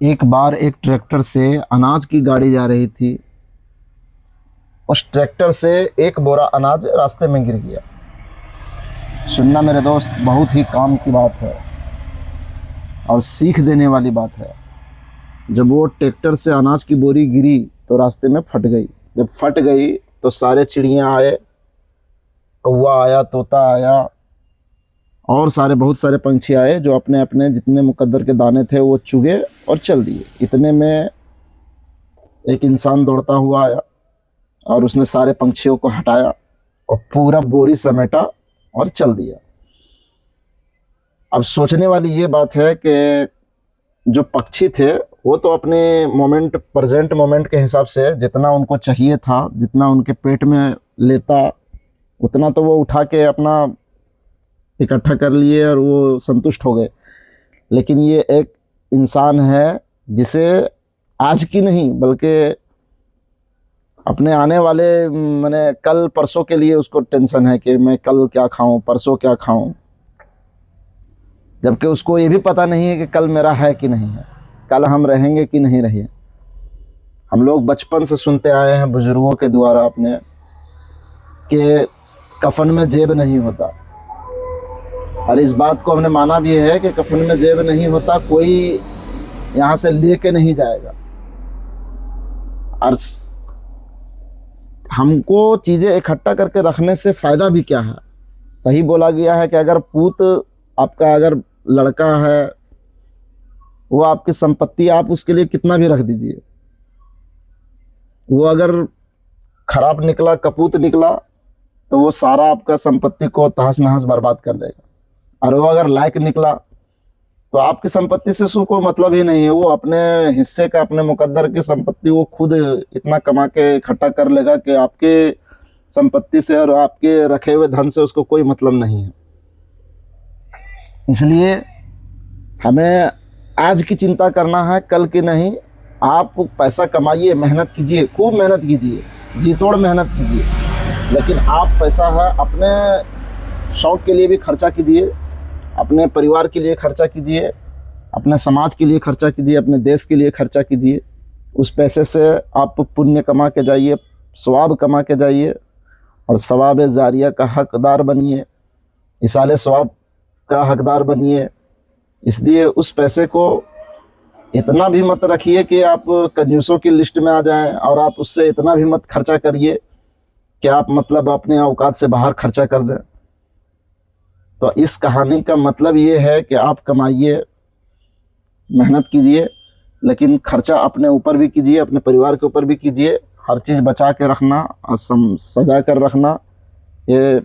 एक बार एक ट्रैक्टर से अनाज की गाड़ी जा रही थी। उस ट्रैक्टर से एक बोरा अनाज रास्ते में गिर गया। सुनना मेरे दोस्त, बहुत ही काम की बात है और सीख देने वाली बात है। जब वो ट्रैक्टर से अनाज की बोरी गिरी तो रास्ते में फट गई। जब फट गई तो सारे चिड़ियाँ आए, कौवा आया, तोता आया और बहुत सारे पंछी आए, जो अपने अपने जितने मुकद्दर के दाने थे वो चुगे और चल दिए। इतने में एक इंसान दौड़ता हुआ आया और उसने सारे पंछियों को हटाया और पूरा बोरी समेटा और चल दिया। अब सोचने वाली ये बात है कि जो पक्षी थे वो तो अपने प्रेजेंट मोमेंट के हिसाब से जितना उनको चाहिए था, जितना उनके पेट में लेता, उतना तो वो उठा के अपना इकट्ठा कर लिए और वो संतुष्ट हो गए। लेकिन ये एक इंसान है जिसे आज की नहीं बल्कि अपने आने वाले मैंने कल परसों के लिए उसको टेंशन है कि मैं कल क्या खाऊं, परसों क्या खाऊं, जबकि उसको ये भी पता नहीं है कि कल मेरा है कि नहीं है, कल हम रहेंगे कि नहीं रहे। हम लोग बचपन से सुनते आए हैं बुजुर्गों के द्वारा अपने कि कफन में जेब नहीं होता, और इस बात को हमने माना भी है कि कफन में जेब नहीं होता, कोई यहाँ से लेके नहीं जाएगा। और हमको चीज़ें इकट्ठा करके रखने से फ़ायदा भी क्या है। सही बोला गया है कि अगर पूत आपका, अगर लड़का है, वो आपकी संपत्ति, आप उसके लिए कितना भी रख दीजिए, वो अगर खराब निकला, कपूत निकला, तो वो सारा आपका संपत्ति को तहस नहस बर्बाद कर देगा। और वो अगर लायक निकला तो आपकी संपत्ति से उसको कोई मतलब ही नहीं है। वो अपने हिस्से का, अपने मुकद्दर की संपत्ति वो खुद इतना कमा के इकट्ठा कर लेगा कि आपके संपत्ति से और आपके रखे हुए धन से उसको कोई मतलब नहीं है। इसलिए हमें आज की चिंता करना है, कल की नहीं। आप पैसा कमाइए, मेहनत कीजिए, खूब मेहनत कीजिए, जी तोड़ मेहनत कीजिए, लेकिन आप पैसा है अपने शौक़ के लिए भी खर्चा कीजिए, अपने परिवार के लिए खर्चा कीजिए, अपने समाज के लिए खर्चा कीजिए, अपने देश के लिए खर्चा कीजिए। उस पैसे से आप पुण्य कमा के जाइए, सवाब कमा के जाइए और सवाब जारिया का हकदार बनिए, इसाले सवाब का हकदार बनिए। इसलिए उस पैसे को इतना भी मत रखिए कि आप कंजूसों की लिस्ट में आ जाएं, और आप उससे इतना भी मत खर्चा करिए कि आप मतलब अपने औकात से बाहर खर्चा कर दें। तो इस कहानी का मतलब ये है कि आप कमाइए, मेहनत कीजिए, लेकिन खर्चा अपने ऊपर भी कीजिए, अपने परिवार के ऊपर भी कीजिए। हर चीज़ बचा के रखना और सजा कर रखना ये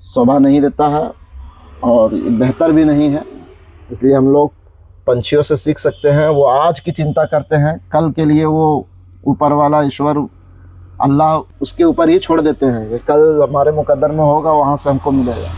शोभा नहीं देता है और बेहतर भी नहीं है। इसलिए हम लोग पंछियों से सीख सकते हैं। वो आज की चिंता करते हैं, कल के लिए वो ऊपर वाला ईश्वर अल्लाह उसके ऊपर ही छोड़ देते हैं कि कल हमारे मुकद्दर में होगा, वहाँ से हमको मिलेगा।